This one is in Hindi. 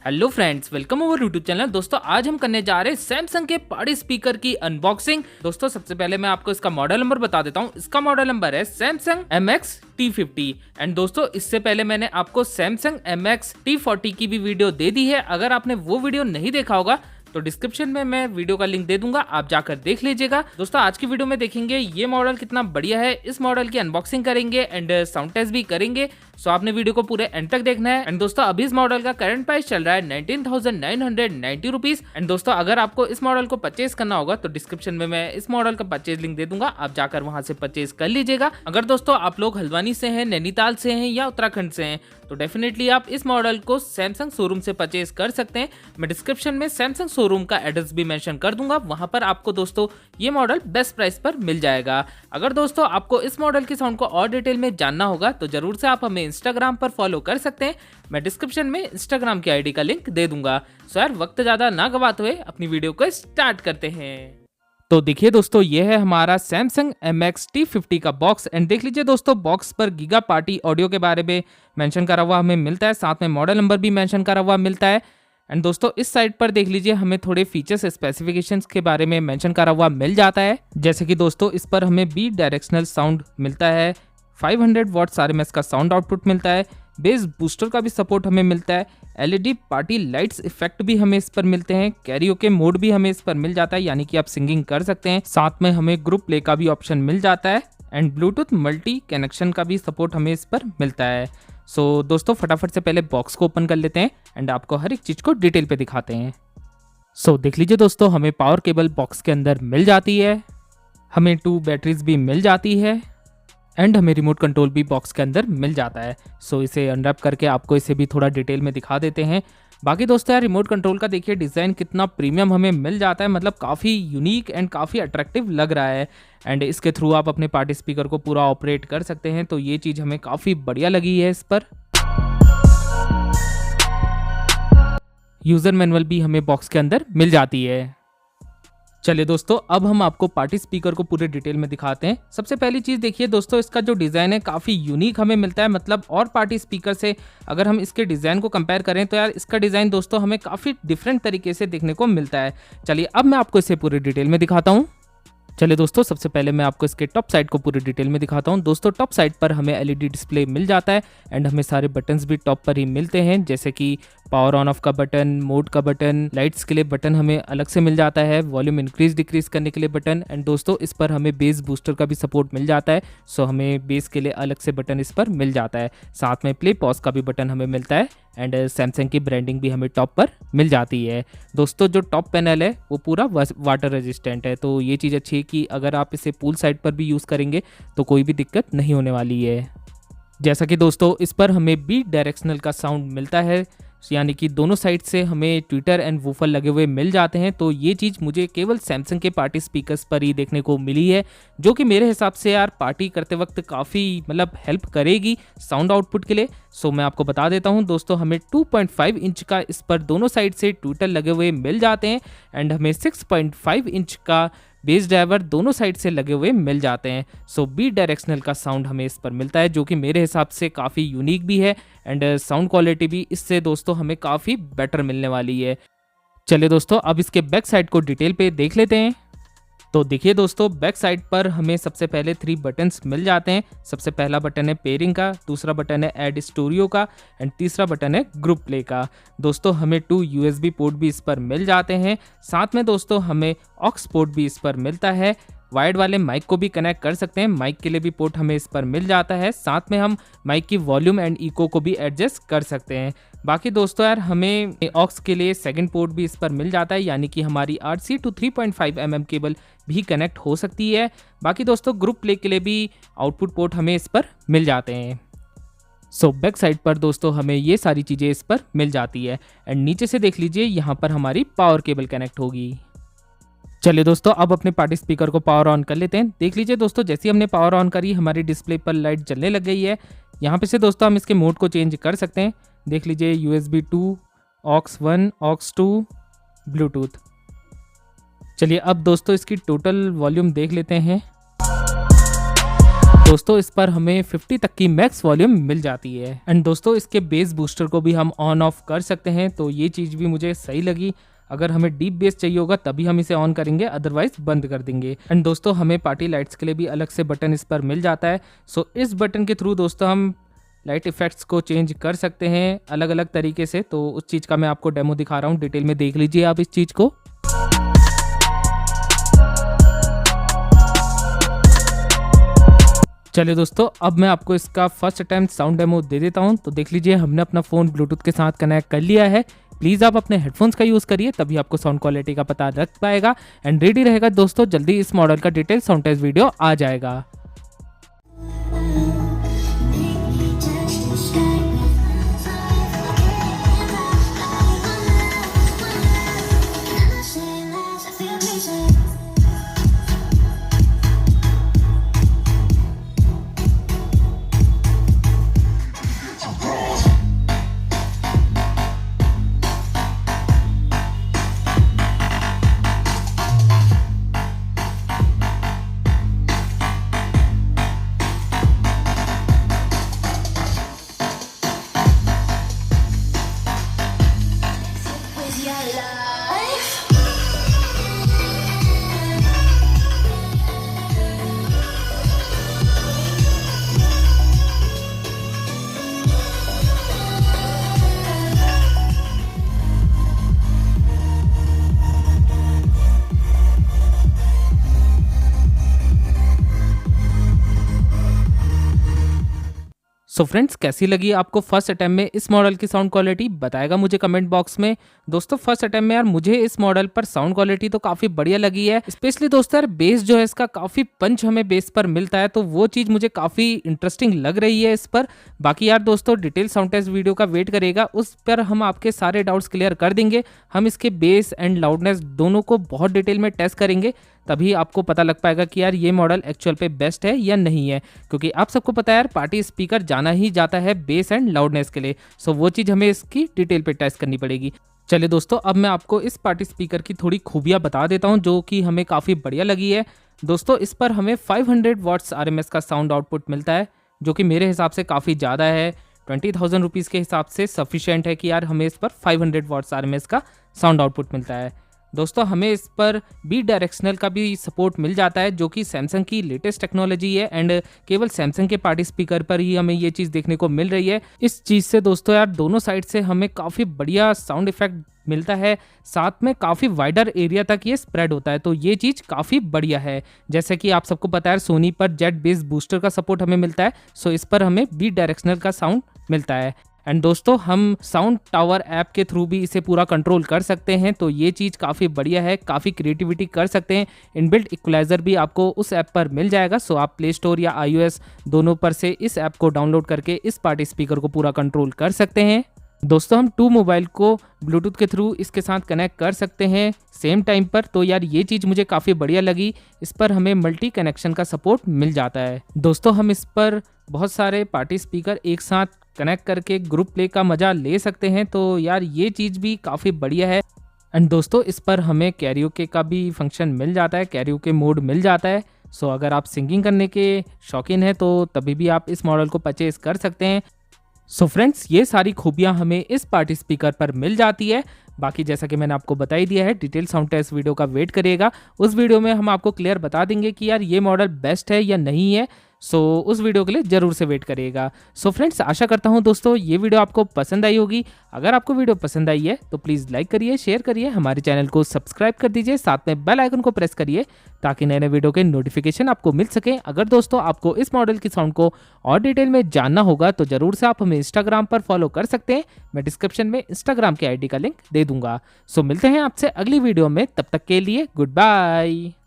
Hello friends, welcome over YouTube channel. दोस्तों आज हम करने जा रहे हैं सैमसंग के पार्टी स्पीकर की अनबॉक्सिंग। दोस्तों सबसे पहले मैं आपको इसका मॉडल नंबर बता देता हूँ। इसका मॉडल नंबर है सैमसंग MX T50। एंड दोस्तों इससे पहले मैंने आपको सैमसंग MX T40 की भी वीडियो दे दी है। अगर आपने वो वीडियो नहीं देखा होगा तो डिस्क्रिप्शन में मैं वीडियो का लिंक दे दूंगा, आप जाकर देख लीजिएगा। दोस्तों आज की वीडियो में देखेंगे ये मॉडल कितना बढ़िया है, इस मॉडल की अनबॉक्सिंग करेंगे एंड साउंड टेस्ट भी करेंगे। सो आपने वीडियो को पूरे एंड तक देखना है। एंड दोस्तों अभी इस मॉडल का करंट प्राइस चल रहा है 19,990 रुपीज। एंड दोस्तों अगर आपको इस मॉडल को परचेज करना होगा तो डिस्क्रिप्शन में मैं इस मॉडल का परचेज लिंक दे दूंगा, आप जाकर वहां से परचेज कर लीजिएगा। अगर दोस्तों आप लोग हल्द्वानी से हैं, नैनीताल से हैं या उत्तराखंड से हैं तो डेफिनेटली आप इस मॉडल को सैमसंग शोरूम से परचेज कर सकते हैं। मैं डिस्क्रिप्शन में सैमसंग शोरूम का एड्रेस भी मेंशन कर दूंगा, वहां पर आपको दोस्तों ये मॉडल बेस्ट प्राइस पर मिल जाएगा। अगर दोस्तों आपको इस मॉडल की साउंड को और डिटेल में जानना होगा तो जरूर से आप हमें इंस्टाग्राम पर फॉलो कर सकते हैं। मैं डिस्क्रिप्शन में इंस्टाग्राम की आईडी का लिंक दे दूंगा। सो यार वक्त ज्यादा ना गवाते हुए अपनी वीडियो को स्टार्ट करते हैं। तो देखिए दोस्तों ये है हमारा सैमसंग MX T50 का बॉक्स। एंड देख लीजिए दोस्तों बॉक्स पर गीगा पार्टी ऑडियो के बारे में मेंशन करा हुआ हमें मिलता है, साथ में मॉडल नंबर भी मेंशन करा हुआ मिलता है। एंड दोस्तों इस साइड पर देख लीजिए हमें थोड़े फीचर्स स्पेसिफिकेशंस के बारे में मेंशन करा हुआ मिल जाता है। जैसे कि दोस्तों इस पर हमें बी डायरेक्शनल साउंड मिलता है, 500 वॉट्स RMS का साउंड आउटपुट मिलता है, बेस बूस्टर का भी सपोर्ट हमें मिलता है, LED पार्टी लाइट्स इफेक्ट भी हमें इस पर मिलते हैं, कैरियोके मोड भी हमें इस पर मिल जाता है यानी कि आप सिंगिंग कर सकते हैं, साथ में हमें ग्रुप प्ले का भी ऑप्शन मिल जाता है एंड ब्लूटूथ मल्टी कनेक्शन का भी सपोर्ट हमें इस पर मिलता है। सो दोस्तों फटाफट से पहले बॉक्स को ओपन कर लेते हैं एंड आपको हर एक चीज को डिटेल पे दिखाते हैं। सो देख लीजिए दोस्तों हमें पावर केबल बॉक्स के अंदर मिल जाती है, हमें 2 बैटरीज भी मिल जाती है एंड हमें रिमोट कंट्रोल भी बॉक्स के अंदर मिल जाता है। सो इसे अनरैप करके आपको इसे भी थोड़ा डिटेल में दिखा देते हैं। बाकी दोस्तों यार रिमोट कंट्रोल का देखिए डिज़ाइन कितना प्रीमियम हमें मिल जाता है, मतलब काफ़ी यूनिक एंड काफ़ी अट्रैक्टिव लग रहा है। एंड इसके थ्रू आप अपने पार्टी स्पीकर को पूरा ऑपरेट कर सकते हैं, तो ये चीज़ हमें काफ़ी बढ़िया लगी है। इस पर यूज़र मैनुअल भी हमें बॉक्स के अंदर मिल जाती है। चलिए दोस्तों अब हम आपको पार्टी स्पीकर को पूरे डिटेल में दिखाते हैं। सबसे पहली चीज़ देखिए दोस्तों इसका जो डिज़ाइन है काफ़ी यूनिक हमें मिलता है, मतलब और पार्टी स्पीकर से अगर हम इसके डिज़ाइन को कंपेयर करें तो यार इसका डिज़ाइन दोस्तों हमें काफ़ी डिफरेंट तरीके से देखने को मिलता है। चलिए अब मैं आपको इसे पूरे डिटेल में दिखाता हूँ। चलिए दोस्तों सबसे पहले मैं आपको इसके टॉप साइड को पूरी डिटेल में दिखाता हूँ। दोस्तों टॉप साइड पर हमें LED डिस्प्ले मिल जाता है एंड हमें सारे बटन्स भी टॉप पर ही मिलते हैं, जैसे कि पावर ऑन ऑफ का बटन, मोड का बटन, लाइट्स के लिए बटन हमें अलग से मिल जाता है, वॉल्यूम इंक्रीज डिक्रीज करने के लिए बटन एंड दोस्तों इस पर हमें बेस बूस्टर का भी सपोर्ट मिल जाता है। सो हमें बेस के लिए अलग से बटन इस पर मिल जाता है, साथ में प्ले पॉज का भी बटन हमें मिलता है एंड सैमसंग की ब्रांडिंग भी हमें टॉप पर मिल जाती है। दोस्तों जो टॉप पैनल है वो पूरा वाटर रेजिस्टेंट है, तो ये चीज़ अच्छी है कि अगर आप इसे पूल साइड पर भी यूज़ करेंगे तो कोई भी दिक्कत नहीं होने वाली है। जैसा कि दोस्तों इस पर हमें बी डायरेक्शनल का साउंड मिलता है, यानी कि दोनों साइड से हमें ट्विटर एंड वूफर लगे हुए मिल जाते हैं। तो ये चीज़ मुझे केवल सैमसंग के पार्टी स्पीकर्स पर ही देखने को मिली है, जो कि मेरे हिसाब से यार पार्टी करते वक्त काफ़ी मतलब हेल्प करेगी साउंड आउटपुट के लिए। सो मैं आपको बता देता हूँ दोस्तों हमें 2.5 इंच का इस पर दोनों साइड से ट्विटर लगे हुए मिल जाते हैं एंड हमें 6.5 इंच का बेस ड्राइवर दोनों साइड से लगे हुए मिल जाते हैं। सो बी डायरेक्शनल का साउंड हमें इस पर मिलता है, जो कि मेरे हिसाब से काफ़ी यूनिक भी है एंड साउंड क्वालिटी भी इससे दोस्तों हमें काफ़ी बेटर मिलने वाली है। चलिए दोस्तों अब इसके बैक साइड को डिटेल पे देख लेते हैं। तो देखिए दोस्तों बैक साइड पर हमें सबसे पहले 3 बटन्स मिल जाते हैं। सबसे पहला बटन है पेयरिंग का, दूसरा बटन है ऐड स्टूडियो का एंड तीसरा बटन है ग्रुप प्ले का। दोस्तों हमें 2 USB पोर्ट भी इस पर मिल जाते हैं, साथ में दोस्तों हमें ऑक्स पोर्ट भी इस पर मिलता है। वायर्ड वाले माइक को भी कनेक्ट कर सकते हैं, माइक के लिए भी पोर्ट हमें इस पर मिल जाता है, साथ में हम माइक की वॉल्यूम एंड इको को भी एडजस्ट कर सकते हैं। बाकी दोस्तों यार हमें ऑक्स के लिए सेकंड पोर्ट भी इस पर मिल जाता है, यानी कि हमारी RC to 3.5 mm केबल भी कनेक्ट हो सकती है। बाकी दोस्तों ग्रुप प्ले के लिए भी आउटपुट पोर्ट हमें इस पर मिल जाते हैं। सो बैक साइड पर दोस्तों हमें ये सारी चीज़ें इस पर मिल जाती है एंड नीचे से देख लीजिए यहाँ पर हमारी पावर केबल कनेक्ट होगी। चलिए दोस्तों अब अपने पार्टी स्पीकर को पावर ऑन कर लेते हैं। देख लीजिए दोस्तों जैसे ही हमने पावर ऑन करी हमारी डिस्प्ले पर लाइट जलने लग गई है। यहाँ पे से दोस्तों हम इसके मोड को चेंज कर सकते हैं। देख लीजिए USB 2, AUX 1, AUX 2, ब्लूटूथ। चलिए अब दोस्तों इसकी टोटल वॉल्यूम देख लेते हैं। दोस्तों इस पर हमें 50 तक की मैक्स वॉल्यूम मिल जाती है। एंड दोस्तों इसके बेस बूस्टर को भी हम ऑन ऑफ कर सकते हैं, तो ये चीज़ भी मुझे सही लगी। अगर हमें डीप बेस चाहिए होगा तभी हम इसे ऑन करेंगे, अदरवाइज बंद कर देंगे। एंड दोस्तों हमें पार्टी लाइट्स के लिए भी अलग से बटन इस पर मिल जाता है। सो इस बटन के थ्रू दोस्तों हम लाइट इफेक्ट्स को चेंज कर सकते हैं अलग अलग तरीके से। तो उस चीज़ का मैं आपको डेमो दिखा रहा हूँ, डिटेल में देख लीजिए आप इस चीज़ को। चलिए दोस्तों अब मैं आपको इसका फर्स्ट अटेम्प्ट साउंड डेमो दे देता हूं। तो देख लीजिए हमने अपना फ़ोन ब्लूटूथ के साथ कनेक्ट कर लिया है। प्लीज़ आप अपने हेडफोन्स का यूज़ करिए, तभी आपको साउंड क्वालिटी का पता लग पाएगा। एंड रेडी रहेगा दोस्तों, जल्दी इस मॉडल का डिटेल साउंड टेस्ट वीडियो आ जाएगा। सो फ्रेंड्स कैसी लगी आपको फर्स्ट अटेम्प्ट में इस मॉडल की साउंड क्वालिटी, बताएगा मुझे कमेंट बॉक्स में। दोस्तों फर्स्ट अटेम्प्ट में यार मुझे इस मॉडल पर साउंड क्वालिटी तो काफ़ी बढ़िया लगी है। स्पेशली दोस्तों यार बेस जो है इसका काफ़ी पंच हमें बेस पर मिलता है, तो वो चीज़ मुझे काफ़ी इंटरेस्टिंग लग रही है इस पर। बाकी यार दोस्तों डिटेल साउंड टेस्ट वीडियो का वेट करेगा, उस पर हम आपके सारे डाउट्स क्लियर कर देंगे। हम इसके बेस एंड लाउडनेस दोनों को बहुत डिटेल में टेस्ट करेंगे, तभी आपको पता लग पाएगा कि यार ये मॉडल एक्चुअल पे बेस्ट है या नहीं है। क्योंकि आप सबको पता है यार पार्टी स्पीकर जाना ही जाता है बेस एंड लाउडनेस के लिए। सो वो चीज़ हमें इसकी डिटेल पे टेस्ट करनी पड़ेगी। चलिए दोस्तों अब मैं आपको इस पार्टी स्पीकर की थोड़ी खूबियाँ बता देता हूँ जो कि हमें काफ़ी बढ़िया लगी है। दोस्तों इस पर हमें 500 वाट्स RMS का साउंड आउटपुट मिलता है, जो कि मेरे हिसाब से काफ़ी ज़्यादा है। 20,000 रुपीज़ के हिसाब से सफिशिएंट है कि यार हमें इस पर 500 वाट्स RMS का साउंड आउटपुट मिलता है। दोस्तों हमें इस पर बी डायरेक्शनल का भी सपोर्ट मिल जाता है, जो कि सैमसंग की लेटेस्ट टेक्नोलॉजी है। एंड केवल सैमसंग के पार्टी स्पीकर पर ही हमें ये चीज़ देखने को मिल रही है। इस चीज़ से दोस्तों यार दोनों साइड से हमें काफ़ी बढ़िया साउंड इफेक्ट मिलता है, साथ में काफ़ी वाइडर एरिया तक ये स्प्रेड होता है, तो ये चीज़ काफ़ी बढ़िया है। जैसे कि आप सबको पता है सोनी पर जेट बेस बूस्टर का सपोर्ट हमें मिलता है, सो इस पर हमें बी डायरेक्शनल का साउंड मिलता है। एंड दोस्तों हम साउंड टावर ऐप के थ्रू भी इसे पूरा कंट्रोल कर सकते हैं, तो ये चीज़ काफ़ी बढ़िया है, काफ़ी क्रिएटिविटी कर सकते हैं। इनबिल्ट इक्वलाइजर भी आपको उस ऐप पर मिल जाएगा, सो आप प्ले स्टोर या iOS दोनों पर से इस ऐप को डाउनलोड करके इस पार्टी स्पीकर को पूरा कंट्रोल कर सकते हैं। दोस्तों हम 2 मोबाइल को ब्लूटूथ के थ्रू इसके साथ कनेक्ट कर सकते हैं सेम टाइम पर, तो यार ये चीज़ मुझे काफ़ी बढ़िया लगी। इस पर हमें मल्टी कनेक्शन का सपोर्ट मिल जाता है। दोस्तों हम इस पर बहुत सारे पार्टी स्पीकर एक साथ कनेक्ट करके ग्रुप प्ले का मज़ा ले सकते हैं, तो यार ये चीज़ भी काफ़ी बढ़िया है। एंड दोस्तों इस पर हमें कैरियोके का भी फंक्शन मिल जाता है, कैरियोके मोड मिल जाता है। सो अगर आप सिंगिंग करने के शौकीन हैं तो तभी भी आप इस मॉडल को परचेज कर सकते हैं। सो फ्रेंड्स ये सारी खूबियां हमें इस पार्टी स्पीकर पर मिल जाती है। बाकी जैसा कि मैंने आपको बता ही दिया है, डिटेल साउंड टेस्ट वीडियो का वेट करिएगा। उस वीडियो में हम आपको क्लियर बता देंगे कि यार ये मॉडल बेस्ट है या नहीं है। सो उस वीडियो के लिए जरूर से वेट करिएगा। सो फ्रेंड्स आशा करता हूँ दोस्तों ये वीडियो आपको पसंद आई होगी। अगर आपको वीडियो पसंद आई है तो प्लीज़ लाइक करिए, शेयर करिए, हमारे चैनल को सब्सक्राइब कर दीजिए, साथ में बेल आइकन को प्रेस करिए ताकि नए नए वीडियो के नोटिफिकेशन आपको मिल सके। अगर दोस्तों आपको इस मॉडल की साउंड को और डिटेल में जानना होगा तो जरूर से आप हमें इंस्टाग्राम पर फॉलो कर सकते हैं। मैं डिस्क्रिप्शन में इंस्टाग्राम की ID का लिंक दे दूंगा। सो मिलते हैं आपसे अगली वीडियो में, तब तक के लिए गुड बाय।